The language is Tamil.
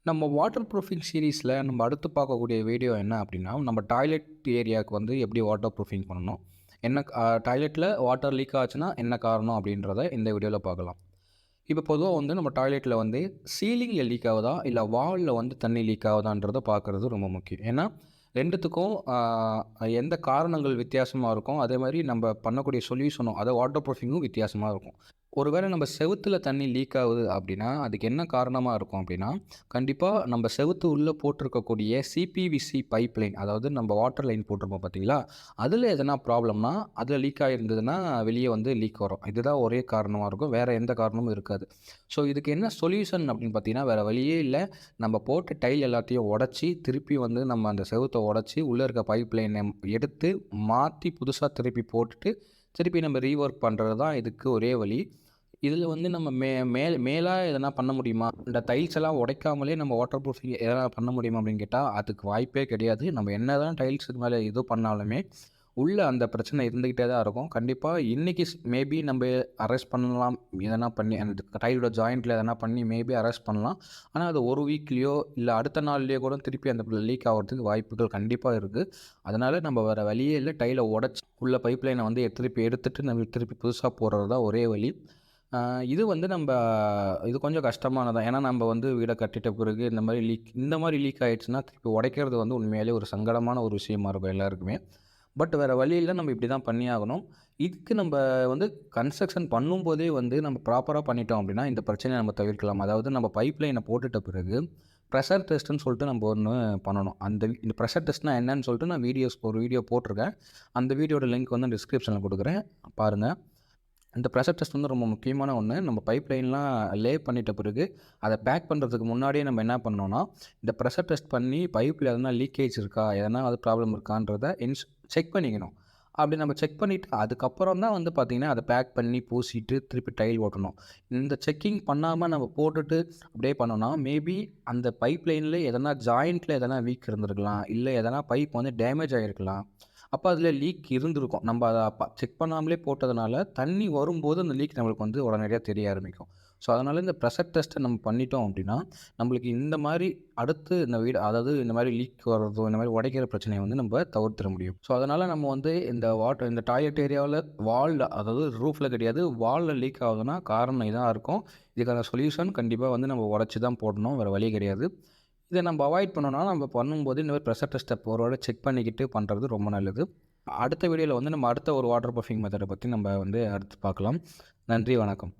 நம்ம வாட்டர் ப்ரூஃபிங் சீரீஸில் நம்ம அடுத்து பார்க்கக்கூடிய வீடியோ என்ன அப்படின்னா, நம்ம டாய்லெட் ஏரியாவுக்கு வந்து எப்படி வாட்டர் ப்ரூஃபிங் பண்ணணும், என்ன டாய்லெட்டில் வாட்டர் லீக் ஆச்சுன்னா என்ன காரணம் அப்படின்றத இந்த வீடியோவில் பார்க்கலாம். இப்போ பொதுவாக வந்து நம்ம டாய்லெட்டில் வந்து சீலிங்கில் லீக் ஆகுதா இல்லை வாலில் வந்து தண்ணி லீக் ஆகுதான்றதை பார்க்குறது ரொம்ப முக்கியம். ஏன்னா ரெண்டுத்துக்கும் எந்த காரணங்கள் வித்தியாசமாக இருக்கும், அதே மாதிரி நம்ம பண்ணக்கூடிய சொல்யூஷனும் அதை வாட்டர் ப்ரூஃபிங்கும் வித்தியாசமாக இருக்கும். ஒருவேளை நம்ம செவுத்துல தண்ணி லீக் ஆகுது அப்படின்னா, அதுக்கு என்ன காரணமாக இருக்கும் அப்படின்னா, கண்டிப்பாக நம்ம செவுத்து உள்ளே போட்டிருக்கக்கூடிய சிபிவிசி பைப் லைன், அதாவது நம்ம வாட்டர் லைன் போட்டிருப்போம் பார்த்தீங்களா, அதில் எதனா ப்ராப்ளம்னா அதில் லீக் ஆகிருந்ததுன்னா வெளியே வந்து லீக் வரும். இதுதான் ஒரே காரணமாக இருக்கும், வேறு எந்த காரணமும் இருக்காது. ஸோ இதுக்கு என்ன சொல்யூஷன் அப்படின்னு பார்த்தீங்கன்னா, வேறு வழியே இல்லை. நம்ம போட்ட டைல் எல்லாத்தையும் உடச்சி திருப்பி வந்து நம்ம அந்த செவுத்தை உடச்சி உள்ளே இருக்க பைப் லைனை எடுத்து மாற்றி புதுசாக திருப்பி போட்டுட்டு திருப்பி நம்ம ரீஒர்க் பண்ணுறது தான் இதுக்கு ஒரே வழி. இதில் வந்து நம்ம மேலாக எதனா பண்ண முடியுமா? இந்த டைல்ஸ் எல்லாம் உடைக்காமலே நம்ம வாட்டர் ப்ரூஃபிங் எதனா பண்ண முடியுமா அப்படின்னு கேட்டால், அதுக்கு வாய்ப்பே கிடையாது. நம்ம என்ன தான் டைல்ஸுக்கு மேலே இது பண்ணாலுமே, உள்ளே அந்த பிரச்சனை இருந்துக்கிட்டே தான் இருக்கும். கண்டிப்பாக இன்றைக்கி மேபி நம்ம அரெஸ்ட் பண்ணலாம், எதனா பண்ணி அந்த டைலோட ஜாயிண்ட்டில் எதனா பண்ணி மேபி அரெஸ்ட் பண்ணலாம். ஆனால் அது ஒரு வீக்லேயோ இல்லை அடுத்த நாள்லேயோ கூட திருப்பி அந்த லீக் ஆகிறதுக்கு வாய்ப்புகள் கண்டிப்பாக இருக்குது. அதனால் நம்ம வேறு வழியே இல்லை, டைலை உடச்சி உள்ள பைப் லைனை வந்து திருப்பி எடுத்துகிட்டு நம்ம திருப்பி புதுசாக போடுறது தான் ஒரே வழி. இது வந்து இது கொஞ்சம் கஷ்டமானதான். ஏன்னா நம்ம வந்து வீடை கட்டிட்ட பிறகு இந்த மாதிரி லீக் ஆகிடுச்சுன்னா திருப்பி உடைக்கிறது வந்து உண்மையிலே ஒரு சங்கடமான ஒரு விஷயமா இருக்கும் எல்லாருக்குமே. பட் வேறு வழி இல்லை, நம்ம இப்படி தான் பண்ணி ஆகணும். இதுக்கு நம்ம வந்து கன்ஸ்ட்ரக்ஷன் பண்ணும்போதே வந்து நம்ம ப்ராப்பராக பண்ணிட்டோம் அப்படின்னா இந்த பிரச்சனையை நம்ம தவிர்க்கலாம். அதாவது நம்ம பைப் லைனை போட்டுட்ட பிறகு ப்ரெஷர் டெஸ்ட்டுன்னு சொல்லிட்டு நம்ம ஒன்று பண்ணணும். இந்த ப்ரெஷர் டெஸ்ட்னால் என்னன்னு சொல்லிட்டு நான் ஒரு வீடியோ போட்டிருக்கேன். அந்த வீடியோட லிங்க் வந்து டிஸ்கிரிப்ஷனில் கொடுக்குறேன், பாருங்கள். இந்த ப்ரெஷர் டெஸ்ட் வந்து ரொம்ப முக்கியமான ஒன்று. நம்ம பைப் லைன்லாம் லே பண்ணிட்ட பிறகு அதை பேக் பண்ணுறதுக்கு முன்னாடியே நம்ம என்ன பண்ணோன்னா, இந்த ப்ரெஷர் டெஸ்ட் பண்ணி பைப்பில் எதனா லீக்கேஜ் இருக்கா, எதனா அது ப்ராப்ளம் இருக்கான்றதை செக் பண்ணிக்கணும். அப்படி நம்ம செக் பண்ணிவிட்டு அதுக்கப்புறம் தான் வந்து பார்த்திங்கன்னா அதை பேக் பண்ணி பூசிட்டு திருப்பி டைல் ஓட்டணும். இந்த செக்கிங் பண்ணாமல் நம்ம போட்டுட்டு அப்படியே பண்ணோன்னா மேபி அந்த பைப் லைனில் எதனா ஜாயிண்ட்டில் எதனா வீக் இருந்திருக்கலாம், இல்லை எதனா பைப் வந்து டேமேஜ் ஆகிருக்கலாம். அப்போ அதில் லீக் இருந்திருக்கும். நம்ம அதை செக் பண்ணாமலே போட்டதுனால தண்ணி வரும்போது அந்த லீக் நம்மளுக்கு வந்து உடனடியாக தெரிய ஆரம்பிக்கும். ஸோ அதனால் இந்த ப்ரெஷர் டெஸ்ட்டை நம்ம பண்ணிட்டோம் அப்படின்னா, நம்மளுக்கு இந்த மாதிரி அடுத்து இந்த வீடு, அதாவது இந்த மாதிரி லீக் வர்றதோ இந்த மாதிரி உடைக்கிற பிரச்சனையை வந்து நம்ம தவிர்த்திட முடியும். ஸோ அதனால் நம்ம வந்து இந்த டாய்லெட் ஏரியாவில் வாலில், அதாவது ரூஃபில் கிடையாது, வாலில் லீக் ஆகுதுன்னா காரணம் இதாக இருக்கும். இதுக்கான சொல்யூஷன் கண்டிப்பாக வந்து நம்ம உடச்சி தான் போடணும், வேறு வழி கிடையாது. இதை நம்ம அவாய்ட் பண்ணோன்னா, நம்ம பண்ணும்போது இந்த மாதிரி ப்ரெஷர் டெஸ்ட்டை ஒரு செக் பண்ணிக்கிட்டு பண்ணுறது ரொம்ப நல்லது. அடுத்த வீடியோவில் வந்து நம்ம அடுத்த ஒரு வாட்டர் ப்ரூஃபிங் மெத்தடை பற்றி நம்ம வந்து அடுத்து பார்க்கலாம். நன்றி, வணக்கம்.